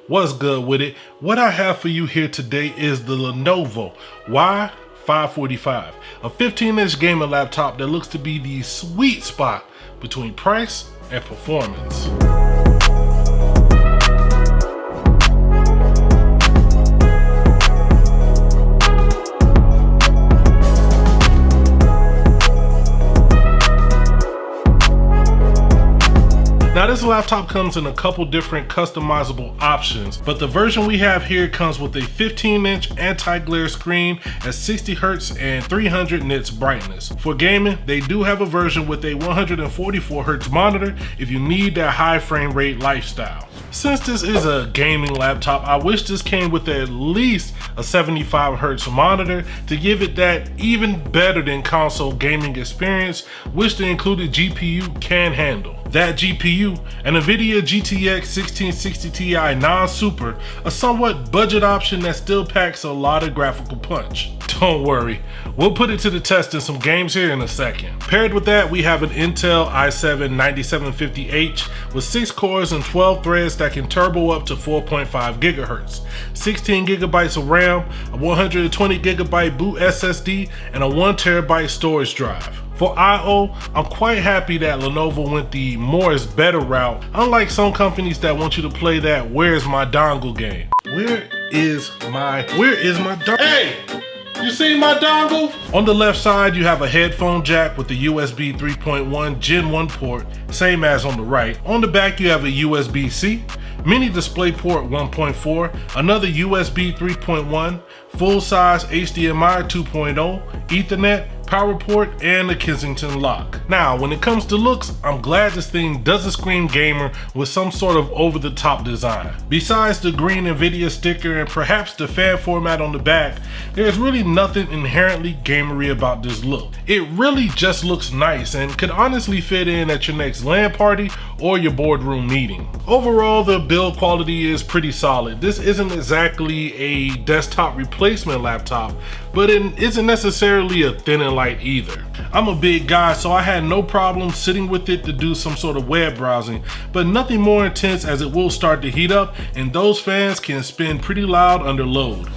What's good with it? What I have for you here today is the Lenovo Y545, a 15-inch gaming laptop that looks to be the sweet spot between price and performance. Now this laptop comes in a couple different customizable options, but the version we have here comes with a 15-inch anti-glare screen at 60 Hz and 300 nits brightness. For gaming, they do have a version with a 144 Hz monitor if you need that high frame rate lifestyle. Since this is a gaming laptop, I wish this came with at least a 75 Hz monitor to give it that even better than console gaming experience, which the included GPU can handle. That GPU, an NVIDIA GTX1660TI non-super, a somewhat budget option that still packs a lot of graphical punch. Don't worry, we'll put it to the test in some games here in a second. Paired with that, we have an Intel i7-9750H with 6 cores and 12 threads that can turbo up to 4.5 GHz, 16 GB of RAM, a 120 GB boot SSD, and a 1 TB storage drive. For I/O, I'm quite happy that Lenovo went the more is better route, unlike some companies that want you to play that where's my dongle game. Where is my dongle? Hey! You see my dongle? On the left side, you have a headphone jack with the USB 3.1 Gen 1 port, same as on the right. On the back, you have a USB-C, mini DisplayPort 1.4, another USB 3.1, full-size HDMI 2.0, Ethernet, power port, and a Kensington lock. Now, when it comes to looks, I'm glad this thing doesn't scream gamer with some sort of over-the-top design. Besides the green NVIDIA sticker and perhaps the fan format on the back, there's really nothing inherently gamery about this look. It really just looks nice and could honestly fit in at your next LAN party or your boardroom meeting. Overall, the build quality is pretty solid. This isn't exactly a desktop replacement laptop, but it isn't necessarily a thin and light either. I'm a big guy, so I had no problem sitting with it to do some sort of web browsing, but nothing more intense as it will start to heat up and those fans can spin pretty loud under load.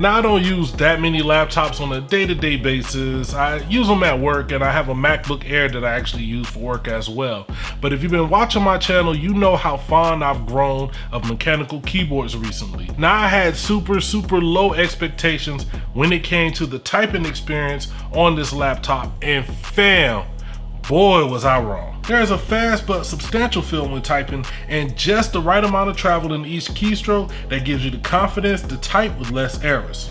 Now, I don't use that many laptops on a day-to-day basis. I use them at work, and I have a MacBook Air that I actually use for work as well. But if you've been watching my channel, you know how fond I've grown of mechanical keyboards recently. Now, I had super low expectations when it came to the typing experience on this laptop, and fam, boy was I wrong. There is a fast but substantial feel when typing and just the right amount of travel in each keystroke that gives you the confidence to type with less errors.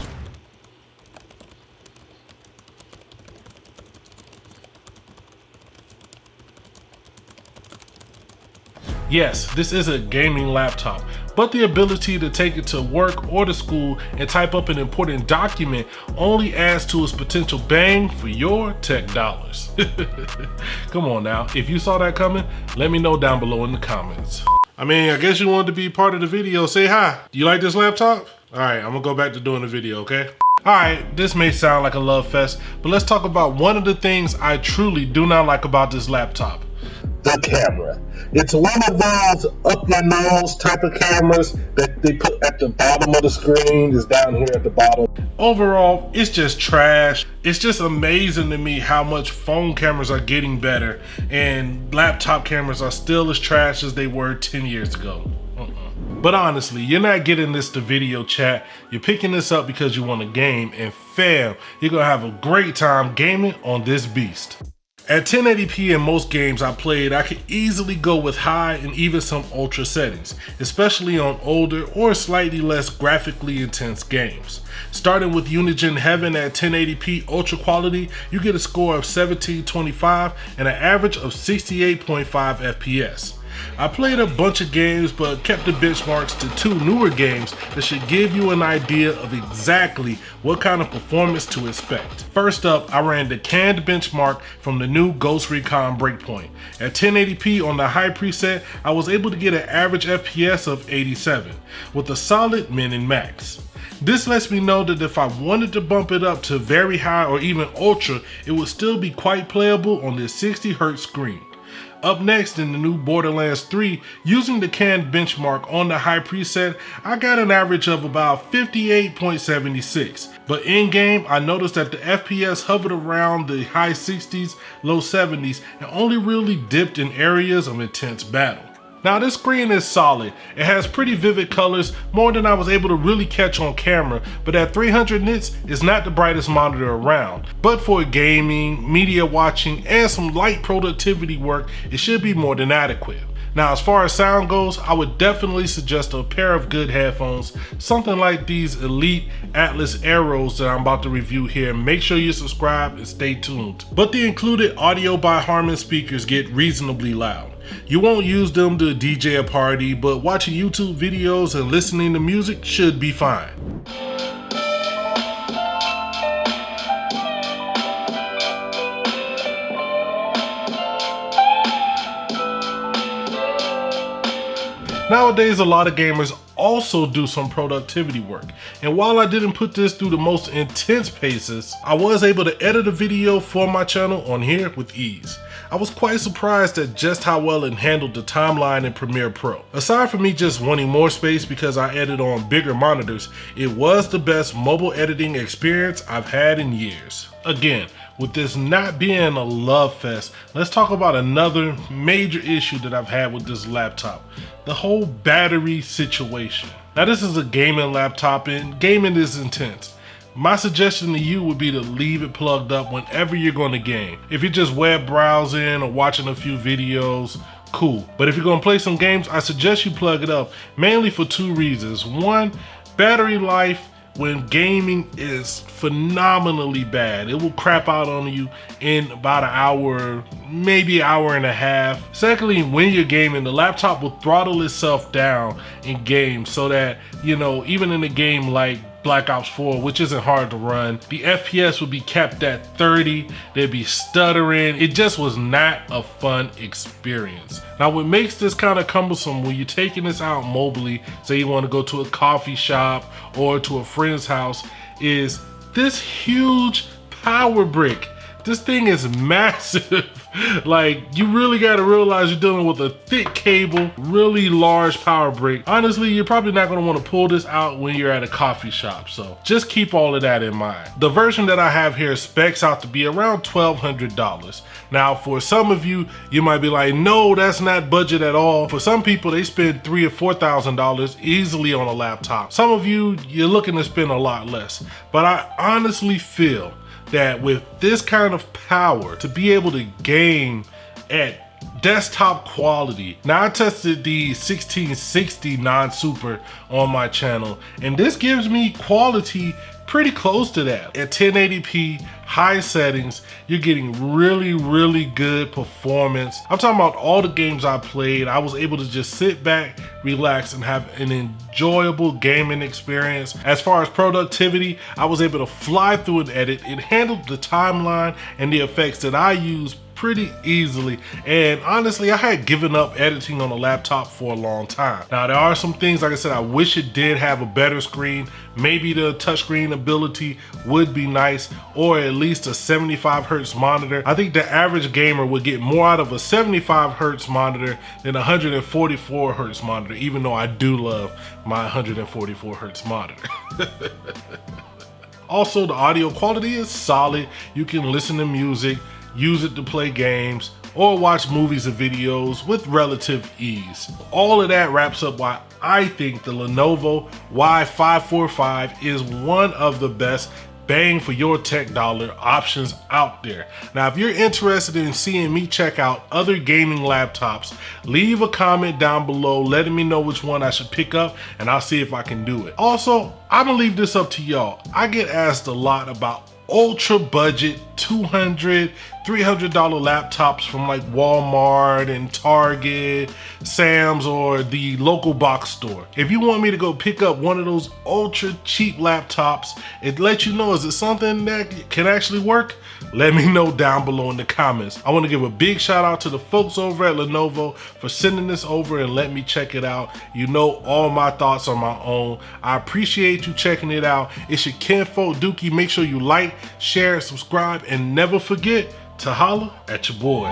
Yes, this is a gaming laptop, but the ability to take it to work or to school and type up an important document only adds to its potential bang for your tech dollars. Come on now, if you saw that coming, let me know down below in the comments. I mean, I guess you wanted to be part of the video. Say hi. Do you like this laptop? All right, I'm gonna go back to doing the video, okay? All right, this may sound like a love fest, but let's talk about one of the things I truly do not like about this laptop. The camera. It's one of those up your nose type of cameras that they put at the bottom of the screen. Is down here at the bottom. Overall, it's just trash. It's just amazing to me how much phone cameras are getting better and laptop cameras are still as trash as they were 10 years ago. But honestly, you're not getting this to video chat. You're picking this up because you want a game, and fam, you're gonna have a great time gaming on this beast. At 1080p in most games I played, I could easily go with high and even some ultra settings, especially on older or slightly less graphically intense games. Starting with Unigine Heaven at 1080p ultra quality, you get a score of 1725 and an average of 68.5 FPS. I played a bunch of games but kept the benchmarks to 2 newer games that should give you an idea of exactly what kind of performance to expect. First up, I ran the canned benchmark from the new Ghost Recon Breakpoint. At 1080p on the high preset, I was able to get an average FPS of 87 with a solid min and max. This lets me know that if I wanted to bump it up to very high or even ultra, it would still be quite playable on this 60Hz screen. Up next, in the new Borderlands 3, using the canned benchmark on the high preset, I got an average of about 58.76. But in game, I noticed that the FPS hovered around the high 60s, low 70s, and only really dipped in areas of intense battle. Now this screen is solid. It has pretty vivid colors, more than I was able to really catch on camera, but at 300 nits, it's not the brightest monitor around. But for gaming, media watching, and some light productivity work, it should be more than adequate. Now as far as sound goes, I would definitely suggest a pair of good headphones, something like these Elite Atlas Arrows that I'm about to review here. Make sure you subscribe and stay tuned. But the included audio by Harman speakers get reasonably loud. You won't use them to DJ a party, but watching YouTube videos and listening to music should be fine. Nowadays, a lot of gamers also do some productivity work, and while I didn't put this through the most intense paces, I was able to edit a video for my channel on here with ease. I was quite surprised at just how well it handled the timeline in Premiere Pro. Aside from me just wanting more space because I edit on bigger monitors, it was the best mobile editing experience I've had in years. Again, with this not being a love fest, let's talk about another major issue that I've had with this laptop. The whole battery situation. Now this is a gaming laptop and gaming is intense. My suggestion to you would be to leave it plugged up whenever you're going to game. If you're just web browsing or watching a few videos, cool. But if you're going to play some games, I suggest you plug it up, mainly for 2 reasons. One, battery life when gaming is phenomenally bad. It will crap out on you in about an hour, maybe an hour and a half. Secondly, when you're gaming, the laptop will throttle itself down in games so that, you know, even in a game like Black Ops 4, which isn't hard to run, the FPS would be kept at 30, they'd be stuttering. It just was not a fun experience. Now what makes this kind of cumbersome when you're taking this out mobily, say you want to go to a coffee shop or to a friend's house, is this huge power brick. This thing is massive. Like, you really gotta realize you're dealing with a thick cable, really large power brick. Honestly, you're probably not gonna wanna pull this out when you're at a coffee shop, so just keep all of that in mind. The version that I have here specs out to be around $1,200. Now, for some of you, you might be like, no, that's not budget at all. For some people, they spend $3,000 or $4,000 easily on a laptop. Some of you, you're looking to spend a lot less. But I honestly feel that with this kind of power, to be able to game at desktop quality. Now I tested the 1660 non-super on my channel, and this gives me quality pretty close to that. At 1080p, high settings, you're getting really good performance. I'm talking about all the games I played. I was able to just sit back, relax, and have an enjoyable gaming experience. As far as productivity, I was able to fly through an edit. It handled the timeline and the effects that I use pretty easily, and honestly I had given up editing on a laptop for a long time. Now there are some things, like I said, I wish it did have a better screen. Maybe the touchscreen ability would be nice, or at least a 75 Hz monitor. I think the average gamer would get more out of a 75 Hz monitor than a 144 Hz monitor, even though I do love my 144 Hz monitor. Also, the audio quality is solid. You can listen to music, use it to play games, or watch movies and videos with relative ease. All of that wraps up why I think the Lenovo Y545 is one of the best bang for your tech dollar options out there. Now, if you're interested in seeing me check out other gaming laptops, leave a comment down below letting me know which one I should pick up, and I'll see if I can do it. Also, I'm gonna leave this up to y'all. I get asked a lot about ultra budget $200, $300 laptops from like Walmart and Target, Sam's, or the local box store. If you want me to go pick up one of those ultra cheap laptops and let you know, is it something that can actually work? Let me know down below in the comments. I want to give a big shout out to the folks over at Lenovo for sending this over and letting me check it out. You know, all my thoughts are my own. I appreciate you checking it out. It's your kinfolk Dookie. Make sure you like, share, subscribe, and never forget to holler at your boy.